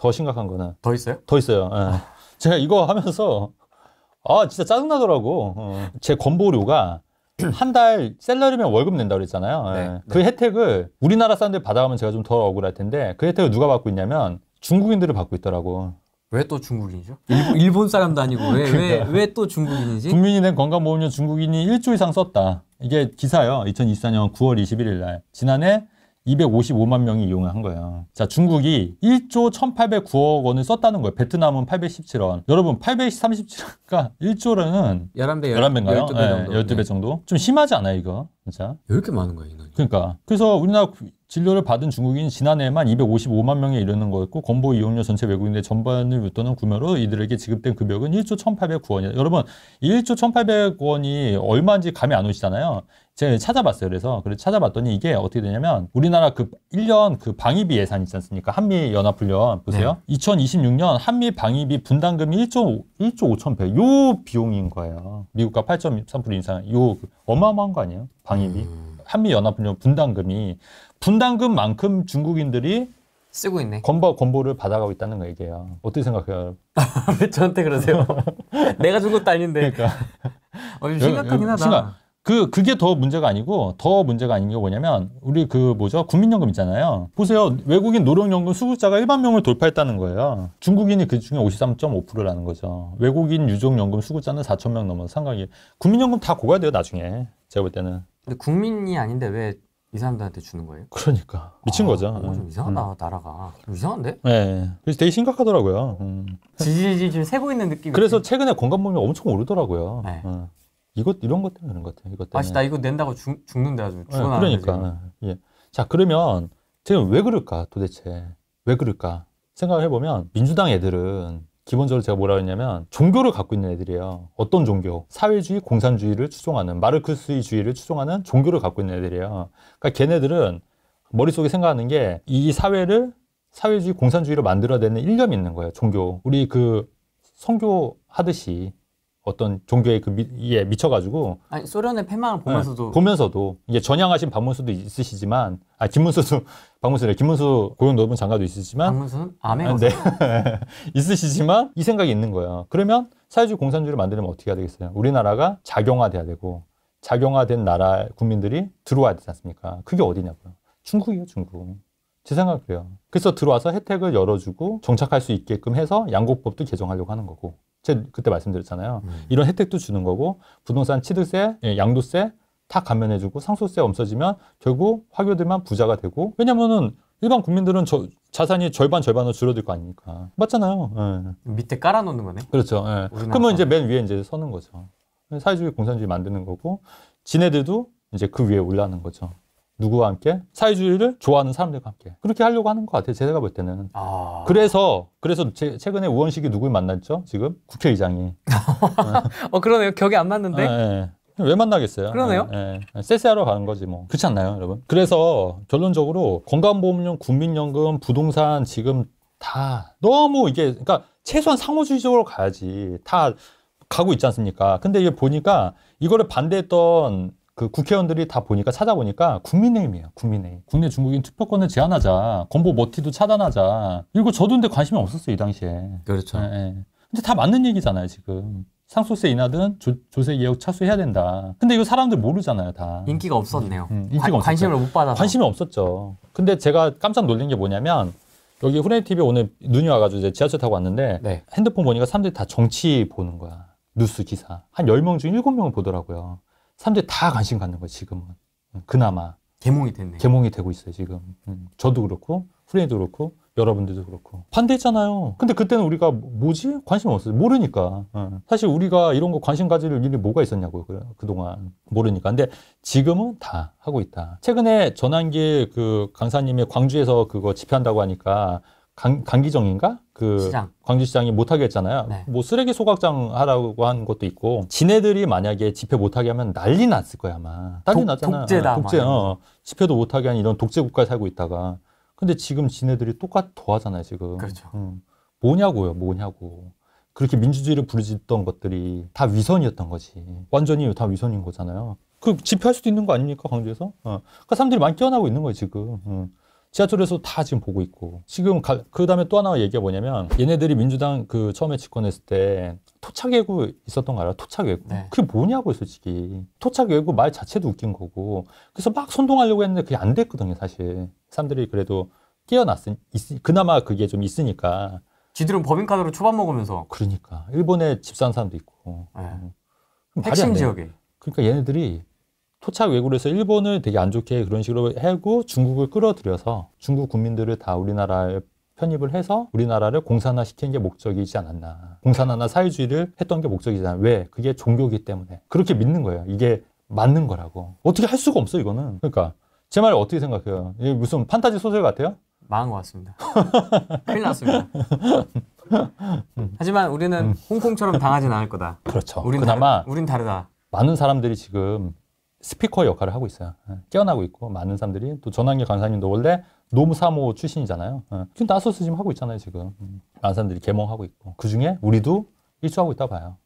더 심각한 거는. 더 있어요? 더 있어요. 예. 제가 이거 하면서 진짜 짜증나더라고. 제 건보료가 한 달 샐러리면 월급 낸다고 그랬잖아요. 네, 예. 네. 그 혜택을 우리나라 사람들이 받아가면 제가 좀 덜 억울할 텐데 그 혜택을 누가 받고 있냐면 중국인들이 받고 있더라고. 왜 또 중국인이죠? 일본 사람도 아니고 왜 또 중국인이지? 국민이 낸 건강보험료 중국인이 1조 이상 썼다. 이게 기사요. 2024년 9월 21일 날. 지난해 255만 명이 이용을 한 거예요. 자, 중국이 1조 1,809억 원을 썼다는 거예요. 베트남은 817원. 여러분, 837원이니까 1조는 11배인가요? 12배 정도. 12배 정도? 좀 심하지 않아요, 이거? 진짜? 왜 이렇게 많은 거야, 인원이? 그러니까. 그래서 우리나라 진료를 받은 중국인 지난해에만 255만 명에 이르는 거였고 건보 이용료 전체 외국인의 전반을 웃도는 구매로 이들에게 지급된 금액은 1조 1,809원이에요. 여러분, 이 1조 1,800원이 얼마인지 감이 안 오시잖아요. 제가 찾아봤어요. 그래서 찾아봤더니 이게 어떻게 되냐면 우리나라 그 1년 그 방위비 예산 있지 않습니까? 한미연합훈련 보세요. 네. 2026년 한미 방위비 분담금이 1조 5,100. 요 비용인 거예요. 미국과 8.3% 인상. 요 어마어마한 거 아니에요? 방위비. 한미연합훈련 분담금만큼 중국인들이 쓰고 있네. 건보를 받아가고 있다는 거 얘기예요. 어떻게 생각해요? 왜 저한테 그러세요? 내가 준 것도 아닌데. 그러니까. 좀 심각하긴 하다. 그게 더 문제가 아니고 더 문제가 아닌 게 뭐냐면 우리 국민연금 있잖아요. 보세요. 외국인 노령연금 수급자가 1만 명을 돌파했다는 거예요. 중국인이 그 중에 53.5%라는 거죠. 외국인 유족연금 수급자는 4천 명 넘어서 상당히 국민연금 다 고가야 돼요. 나중에. 제가 볼 때는. 근데 국민이 아닌데 왜 이 사람들한테 주는 거예요? 그러니까 미친 거죠. 좀 이상하다. 나라가 좀 이상한데? 네, 그래서 되게 심각하더라고요. 질질 새고 있는 느낌이. 그래서 최근에 건강보험이 엄청 오르더라고요. 네. 이런 것 때문에 그런 것 같아요. 이것 때문에. 나 이거 낸다고 죽는데 아주 죽어나는데. 그러니까. 예. 자, 그러면 지금 왜 그럴까 도대체? 왜 그럴까? 생각을 해보면 민주당 애들은 기본적으로 제가 뭐라고 했냐면 종교를 갖고 있는 애들이에요. 어떤 종교? 사회주의, 공산주의를 추종하는 마르크스주의를 추종하는 종교를 갖고 있는 애들이에요. 그러니까 걔네들은 머릿속에 생각하는 게 이 사회를 사회주의, 공산주의로 만들어내는 일념이 있는 거예요. 종교. 우리 선교 하듯이 어떤 종교에 이에 미쳐가지고. 아니, 소련의 패망을 보면서도. 네, 보면서도. 이게 전향하신 박문수도 있으시지만, 김문수도, 김문수 고용노동부 장관도 있으시지만. 박문수는? 아멘. 네. 있으시지만, 이 생각이 있는 거예요. 그러면 사회주의 공산주의를 만들려면 어떻게 해야 되겠어요? 우리나라가 작용화돼야 되고, 작용화된 나라 국민들이 들어와야 되지 않습니까? 그게 어디냐고요? 중국이에요, 중국. 제 생각은 그래요. 그래서 들어와서 혜택을 열어주고, 정착할 수 있게끔 해서 양곡법도 개정하려고 하는 거고. 제가 그때 말씀드렸잖아요. 이런 혜택도 주는 거고 부동산 취득세, 양도세 다 감면해주고 상속세 없어지면 결국 화교들만 부자가 되고 왜냐면은 일반 국민들은 자산이 절반으로 줄어들 거 아닙니까? 맞잖아요. 예. 밑에 깔아놓는 거네. 그렇죠. 예. 그러면 이제 맨 위에 이제 서는 거죠. 사회주의, 공산주의 만드는 거고 지네들도 이제 그 위에 올라가는 거죠. 누구와 함께? 사회주의를 좋아하는 사람들과 함께. 그렇게 하려고 하는 것 같아요. 제가 볼 때는. 그래서 최근에 우원식이 누굴 만났죠? 지금? 국회의장이. 그러네요. 격이 안 맞는데? 네. 왜 만나겠어요? 그러네요. 쎄쎄하러 가는 거지 뭐. 그렇지 않나요, 여러분? 그래서 결론적으로 건강보험료, 국민연금, 부동산 지금 다 너무 그러니까 최소한 상호주의적으로 가야지. 다 가고 있지 않습니까? 근데 이게 보니까 이거를 반대했던 그 국회의원들이 다 찾아보니까 국민의힘이에요. 국민의힘. 국내 중국인 투표권을 제한하자. 건보 머티도 차단하자. 이거 저도 근데 관심이 없었어요. 이 당시에. 그렇죠. 근데 다 맞는 얘기잖아요. 지금. 상속세 인하든 조세 개혁 착수해야 된다. 근데 이거 사람들 모르잖아요. 다. 인기가 없었네요. 인기가 관심을 못 받아서. 관심이 없었죠. 근데 제가 깜짝 놀란 게 뭐냐면 여기 후레이TV에 오늘 눈이 와가지고 이제 지하철 타고 왔는데 네. 핸드폰 보니까 사람들이 다 정치 보는 거야. 뉴스 기사. 한 10명 중 7명을 보더라고요. 사람들이 다 관심 갖는 거예요, 지금은. 그나마. 개몽이 됐네. 개몽이 되고 있어요, 지금. 저도 그렇고, 후레이도 그렇고, 여러분들도 그렇고. 반대했잖아요. 근데 그때는 우리가 뭐지? 관심 없었어요. 모르니까. 사실 우리가 이런 거 관심 가질 일이 뭐가 있었냐고요, 그동안. 모르니까. 근데 지금은 다 하고 있다. 최근에 전환기 강사님이 광주에서 그거 집회한다고 하니까 강기정인가? 시장. 광주시장이 못하게 했잖아요. 네. 뭐 쓰레기 소각장 하라고 한 것도 있고 지네들이 만약에 집회 못하게 하면 난리 났을 거야 아마. 난리 났잖아. 독재다. 독재. 집회도 못하게 한 이런 독재 국가에 살고 있다가 근데 지금 지네들이 더 하잖아요 지금. 그렇죠. 뭐냐고. 그렇게 민주주의를 부르짖던 것들이 다 위선이었던 거지. 완전히 다 위선인 거잖아요. 집회할 수도 있는 거 아닙니까 광주에서? 그러니까 사람들이 많이 깨어나고 있는 거예요 지금. 지하철에서 다 지금 보고 있고 지금 그 다음에 또 하나 얘기가 뭐냐면 얘네들이 민주당 그 처음에 집권했을 때 토착외구 있었던 거 알아? 토착외구. 네. 그게 뭐냐고요, 솔직히. 토착외구 말 자체도 웃긴 거고. 그래서 막 선동하려고 했는데 그게 안 됐거든요, 사실. 사람들이 그래도 그나마 그게 좀 있으니까. 지들은 법인카드로 초밥 먹으면서. 그러니까. 일본에 집 사는 사람도 있고. 네. 말이 안 핵심 돼. 지역에. 그러니까 얘네들이 토착외구로 해서 일본을 되게 안 좋게 그런 식으로 하고 중국을 끌어들여서 중국 국민들을 다 우리나라에 편입을 해서 우리나라를 공산화 시킨 게 목적이지 않았나. 공산화나 사회주의를 했던 게 목적이지 않았나. 왜? 그게 종교이기 때문에. 그렇게 믿는 거예요. 이게 맞는 거라고. 어떻게 할 수가 없어, 이거는. 그러니까 제 말 어떻게 생각해요? 이게 무슨 판타지 소설 같아요? 망한 것 같습니다. 큰일 났습니다. 하지만 우리는 홍콩처럼 당하진 않을 거다. 그렇죠. 그나마 우린 다르다. 많은 사람들이 지금 스피커 역할을 하고 있어요. 깨어나고 있고 많은 사람들이 또 전환기 강사님도 원래 노무사모 출신이잖아요. 지금 나서서 지금 하고 있잖아요. 지금 많은 사람들이 계몽하고 있고 그 중에 우리도 일조하고 있다 봐요.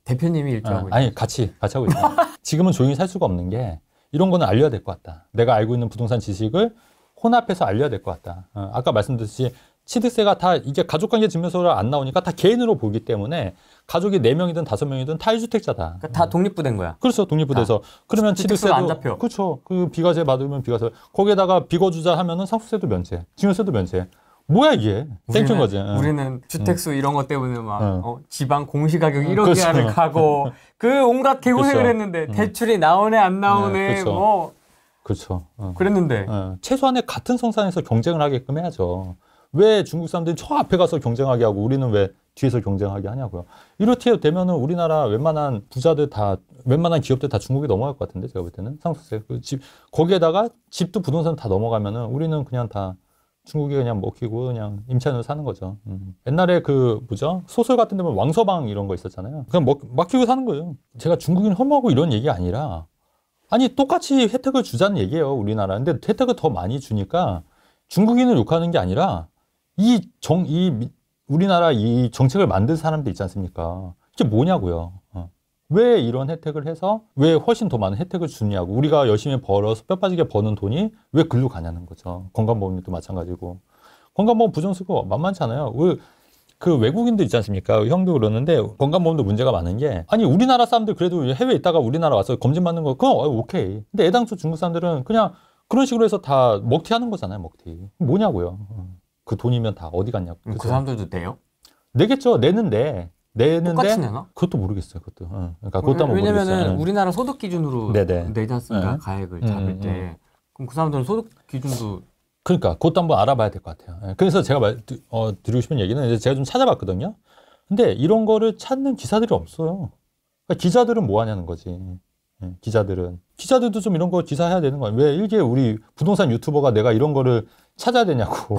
대표님이 일조하고 있다. 아니 같이 하고 있다. 지금은 조용히 살 수가 없는 게 이런 거는 알려야 될 것 같다. 내가 알고 있는 부동산 지식을 혼합해서 알려야 될 것 같다. 아까 말씀드렸듯이 취득세가 다 이게 가족관계 증명서로 안 나오니까 다 개인으로 보기 때문에 가족이 4명이든 5명이든 다 1주택자다. 그러니까 다 독립부된 거야. 그렇죠. 독립부돼서. 그러면 취득세도 안 잡혀. 그렇죠. 그 비과세 받으면 비과세. 거기에다가 비거주자 하면은 상속세도 면제, 증여세도 면제. 뭐야 이게? 땡큐인 거지. 우리는 주택수 이런 것 때문에 막 지방 공시가격 1억 그렇죠. 이하를 가고 그 온갖 개고생을 그렇죠. 했는데 대출이 나오네 안 나오네 그렇죠. 뭐 그렇죠. 그랬는데 최소한의 같은 성산에서 경쟁을 하게끔 해야죠. 왜 중국 사람들이 저 앞에 가서 경쟁하게 하고 우리는 왜 뒤에서 경쟁하게 하냐고요. 이렇게 되면은 우리나라 웬만한 부자들 다, 웬만한 기업들 다 중국에 넘어갈 것 같은데, 제가 볼 때는. 상속세. 거기에다가 집도 부동산 다 넘어가면은 우리는 그냥 다 중국에 그냥 먹히고 그냥 임차인으로 사는 거죠. 옛날에 소설 같은 데 보면 왕서방 이런 거 있었잖아요. 그냥 맡기고 사는 거예요. 제가 중국인 혐오하고 이런 얘기 아니라, 아니, 똑같이 혜택을 주자는 얘기예요, 우리나라. 근데 혜택을 더 많이 주니까 중국인을 욕하는 게 아니라 우리나라 이 정책을 만든 사람들 있지 않습니까? 이게 뭐냐고요. 왜 이런 혜택을 해서 왜 훨씬 더 많은 혜택을 주냐고. 우리가 열심히 벌어서 뼈 빠지게 버는 돈이 왜 글로 가냐는 거죠. 건강보험도 마찬가지고. 건강보험 부정수고 만만치 않아요. 그 외국인들 있지 않습니까? 형도 그러는데 건강보험도 문제가 많은 게 아니 우리나라 사람들 그래도 해외에 있다가 우리나라 와서 검진받는 거 그건 오케이. 근데 애당초 중국 사람들은 그냥 그런 식으로 해서 다 먹튀하는 거잖아요. 먹튀. 뭐냐고요. 그 돈이면 다 어디 갔냐고. 그 사람들도 내요? 내겠죠. 내는데 똑같이 내나? 그것도 모르겠어요. 그것도. 그러니까 그것도 한번 왜냐면은 모르겠어요. 우리나라 소득 기준으로 내지 않습니까? 가액을 잡을 때. 그럼 그 사람들은 소득 기준도 그러니까 그것도 한번 알아봐야 될 것 같아요. 그래서 제가 드리고 싶은 얘기는 이제 제가 좀 찾아봤거든요. 근데 이런 거를 찾는 기사들이 없어요. 그러니까 기자들은 뭐 하냐는 거지. 기자들도 좀 이런 거 기사해야 되는 거예요. 왜 이게 우리 부동산 유튜버가 내가 이런 거를 찾아야 되냐고.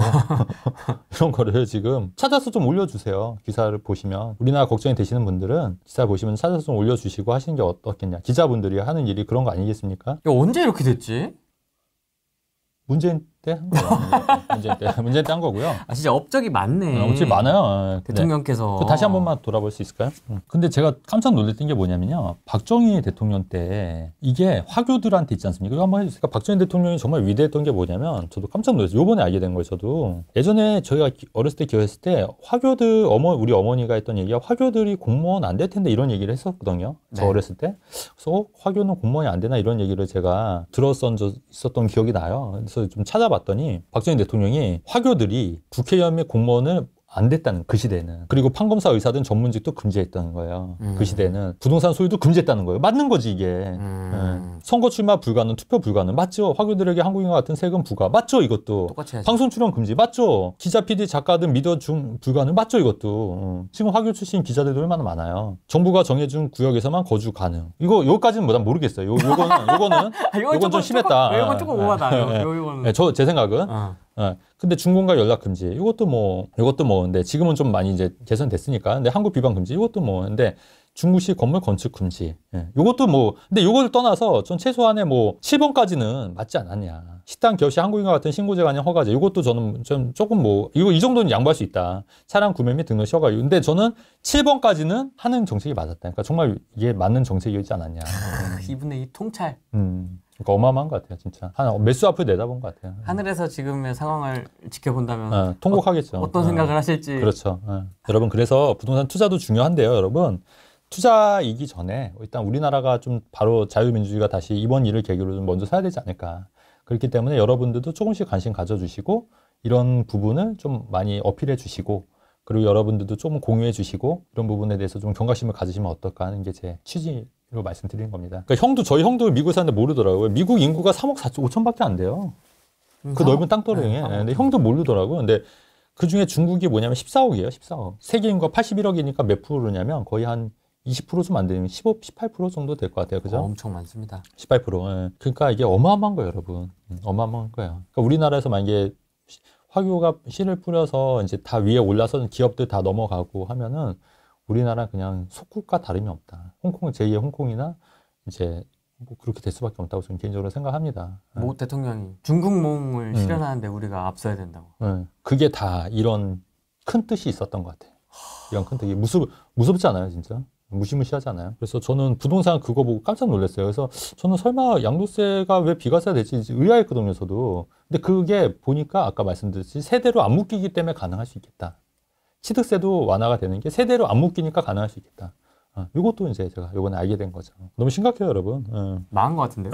이런 거를 지금 찾아서 좀 올려주세요. 기사를 보시면. 우리나라 걱정이 되시는 분들은 기사 보시면 찾아서 좀 올려주시고 하시는 게 어떻겠냐. 기자분들이 하는 일이 그런 거 아니겠습니까? 언제 이렇게 됐지? 문재인 때 한 거예요. 문재인 때 한 거고요. 아 진짜 업적이 많네. 업적이 많아요. 대통령께서. 다시 한 번만 돌아볼 수 있을까요? 근데 제가 깜짝 놀랐던 게 뭐냐면요. 박정희 대통령 때 이게 화교들한테 있지 않습니까? 이거 한번 해주세요. 박정희 대통령이 정말 위대했던 게 뭐냐면 저도 깜짝 놀랐어요. 요번에 알게 된 거예요. 저도. 예전에 저희가 어렸을 때 기억했을 때 화교들, 우리 어머니가 했던 얘기가 화교들이 공무원 안 될 텐데 이런 얘기를 했었거든요. 저 어렸을 때. 그래서 화교는 공무원이 안 되나 이런 얘기를 제가 있었던 기억이 나요. 그래서 좀 찾아봤더니 박정희 대통령이 화교들이 국회의원 및 공무원을 안 됐다는 그 시대에는. 그리고 판검사 의사든 전문직도 금지했다는 거예요. 그 시대에는. 부동산 소유도 금지했다는 거예요. 맞는 거지 이게. 선거 출마 불가능, 투표 불가능. 맞죠? 화교들에게 한국인과 같은 세금 부과. 맞죠? 이것도. 똑같이 해야지. 방송 출연 금지. 맞죠? 기자, PD, 작가든 미디어 중 불가능. 맞죠? 이것도. 지금 화교 출신 기자들도 얼마나 많아요. 정부가 정해준 구역에서만 거주 가능. 이거까지는 난 모르겠어요. 요거는 좀 심했다. 이건 조금 오바다. 요거는. 제 생각은. 근데 중공과 연락 금지. 이것도 뭐, 근데 지금은 좀 많이 이제 개선됐으니까. 근데 한국 비방 금지. 이것도 뭐, 근데 중국식 건물 건축 금지. 이것도 뭐, 근데 이걸 떠나서 전 최소한의 뭐, 7번까지는 맞지 않았냐. 식당, 격시, 한국인과 같은 신고제가 아닌 허가제. 이것도 저는 좀 조금 뭐, 이 정도는 양보할 수 있다. 차량 구매 및 등록 허가. 근데 저는 7번까지는 하는 정책이 맞았다. 그러니까 정말 이게 맞는 정책이었지 않았냐. 2분의 2 통찰. 그러니까 어마어마한 것 같아요, 진짜. 한 몇 수 앞을 내다본 것 같아요. 하늘에서 지금의 상황을 지켜본다면 통곡하겠죠. 어떤 생각을 하실지. 그렇죠. 여러분, 그래서 부동산 투자도 중요한데요, 여러분. 투자이기 전에 일단 우리나라가 좀 바로 자유민주주의가 다시 이번 일을 계기로 좀 먼저 서야 되지 않을까. 그렇기 때문에 여러분들도 조금씩 관심 가져주시고 이런 부분을 좀 많이 어필해 주시고 그리고 여러분들도 좀 공유해 주시고 이런 부분에 대해서 좀 경각심을 가지시면 어떨까 하는 게 제 취지로 말씀드리는 겁니다. 그러니까 저희 형도 미국에 사는데 모르더라고요. 미국 인구가 3억 5천밖에 안 돼요. 그 넓은 땅덩이에. 네, 근데 형도 모르더라고요. 근데 그 중에 중국이 뭐냐면 14억이에요. 14억. 세계 인구가 81억이니까 몇 프로냐면 거의 한 20% 좀 안 되면 15, 18% 정도 될 것 같아요. 그죠? 엄청 많습니다. 18%. 예. 그러니까 이게 어마어마한 거예요, 여러분. 어마어마한 거예요. 그러니까 우리나라에서 만약에 화교가 씨를 뿌려서 이제 다 위에 올라서 기업들 다 넘어가고 하면은 우리나라 그냥 속국과 다름이 없다. 홍콩, 제2의 홍콩이나 이제 뭐 그렇게 될 수밖에 없다고 저는 개인적으로 생각합니다. 모 대통령이 중국몽을 실현하는데 우리가 앞서야 된다고. 그게 다 이런 큰 뜻이 있었던 것 같아요. 이런 큰 뜻이 무섭지 않아요, 진짜? 무시무시하잖아요. 그래서 저는 부동산 그거 보고 깜짝 놀랐어요. 그래서 저는 설마 양도세가 왜 비과세가 될지 의아했거든요, 저도. 근데 그게 보니까 아까 말씀드렸듯이 세대로 안 묶이기 때문에 가능할 수 있겠다. 취득세도 완화가 되는 게 세대로 안 묶이니까 가능할 수 있겠다. 이것도 이제 제가 이번에 알게 된 거죠. 너무 심각해요, 여러분. 망한 것 같은데요?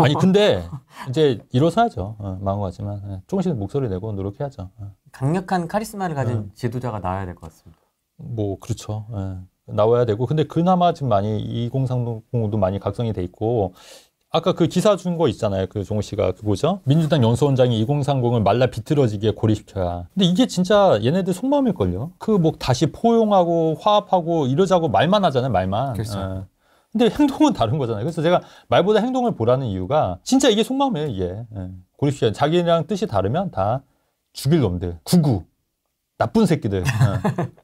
아니, 근데 이제 일어서야죠. 망한 것 같지만 조금씩 목소리 내고 노력해야죠. 강력한 카리스마를 가진 지도자가 나와야 될 것 같습니다. 뭐 그렇죠. 나와야 되고 근데 그나마 지금 많이 2030도 많이 각성이 돼 있고 아까 그 기사 준 거 있잖아요. 그 종호 씨가 그 뭐죠? 민주당 연수원장이 2030을 말라 비틀어지게 고립시켜야. 근데 이게 진짜 얘네들 속마음일걸요. 그 뭐 다시 포용하고 화합하고 이러자고 말만 하잖아요. 말만. 그렇죠. 근데 행동은 다른 거잖아요. 그래서 제가 말보다 행동을 보라는 이유가 진짜 이게 속마음이에요. 이게 고립시켜. 자기랑 뜻이 다르면 다 죽일 놈들. 구구. 나쁜 새끼들.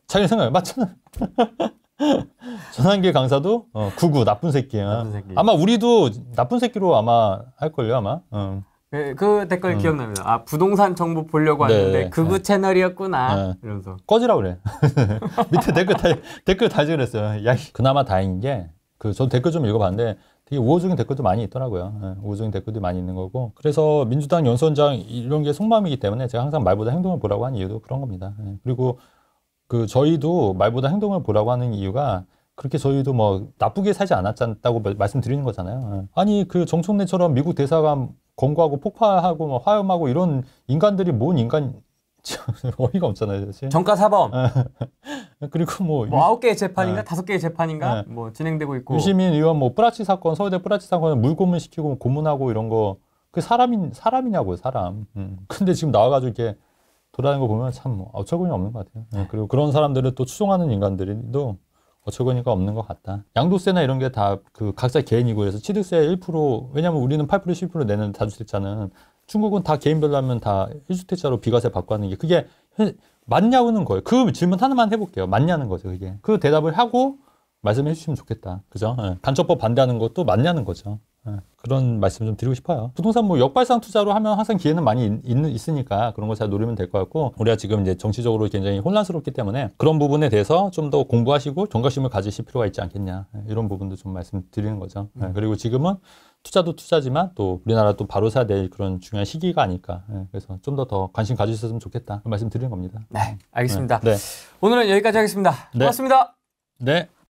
자기 생각에 맞잖아. 전환길 강사도 구구 나쁜 새끼야. 나쁜 새끼. 아마 우리도 나쁜 새끼로 아마 할걸요 아마. 그 댓글 기억납니다. 부동산 정보 보려고 하는데 극우 채널이었구나. 이러면서 꺼지라 그래. 밑에 댓글 달지 그랬어요. 야, 그나마 다행인 게 저 댓글 좀 읽어봤는데 되게 우호적인 댓글도 많이 있더라고요. 우호적인 댓글도 많이 있는 거고. 그래서 민주당 연수원장 이런 게 속마음이기 때문에 제가 항상 말보다 행동을 보라고 하는 이유도 그런 겁니다. 그리고 저희도 말보다 행동을 보라고 하는 이유가 그렇게 저희도 뭐 나쁘게 살지 않았다고 말씀드리는 거잖아요. 아니 그 정청래처럼 미국 대사관 검거하고 폭파하고 뭐 화염하고 이런 인간들이 뭔 인간 어이가 없잖아요, 사실. 정가 사범. 그리고 뭐 9개의 재판인가 5개의 재판인가 뭐 진행되고 있고. 유시민 의원 뭐 뿌라치 사건 서울대 뿌라치 사건 물고문 시키고 고문하고 이런 거 그 사람이냐고요, 사람. 근데 지금 나와가지고 이렇게 돌아다니는 거 보면 참 어처구니 없는 것 같아요. 그리고 그런 사람들을 또 추종하는 인간들도 어처구니가 없는 것 같다. 양도세나 이런 게 다 그 각자 개인이고 그래서 취득세 1% 왜냐면 우리는 8% 10% 내는 다주택자는 중국은 다 개인별로 하면 다 1주택자로 비과세 받고 하는 게 그게 맞냐고는 거예요. 그 질문 하나만 해볼게요. 맞냐는 거죠, 그게. 그 대답을 하고 말씀해 주시면 좋겠다. 그죠? 간첩법 반대하는 것도 맞냐는 거죠. 그런 말씀 좀 드리고 싶어요. 부동산 뭐 역발상 투자로 하면 항상 기회는 많이 있으니까 그런 거 잘 노리면 될 것 같고 우리가 지금 이제 정치적으로 굉장히 혼란스럽기 때문에 그런 부분에 대해서 좀 더 공부하시고 경각심을 가지실 필요가 있지 않겠냐 이런 부분도 좀 말씀드리는 거죠. 그리고 지금은 투자도 투자지만 또 우리나라 또 바로 서야 될 그런 중요한 시기가 아닐까. 그래서 좀 더 관심 가주셨으면 좋겠다. 말씀드리는 겁니다. 네, 알겠습니다. 네. 오늘은 여기까지 하겠습니다. 고맙습니다. 네.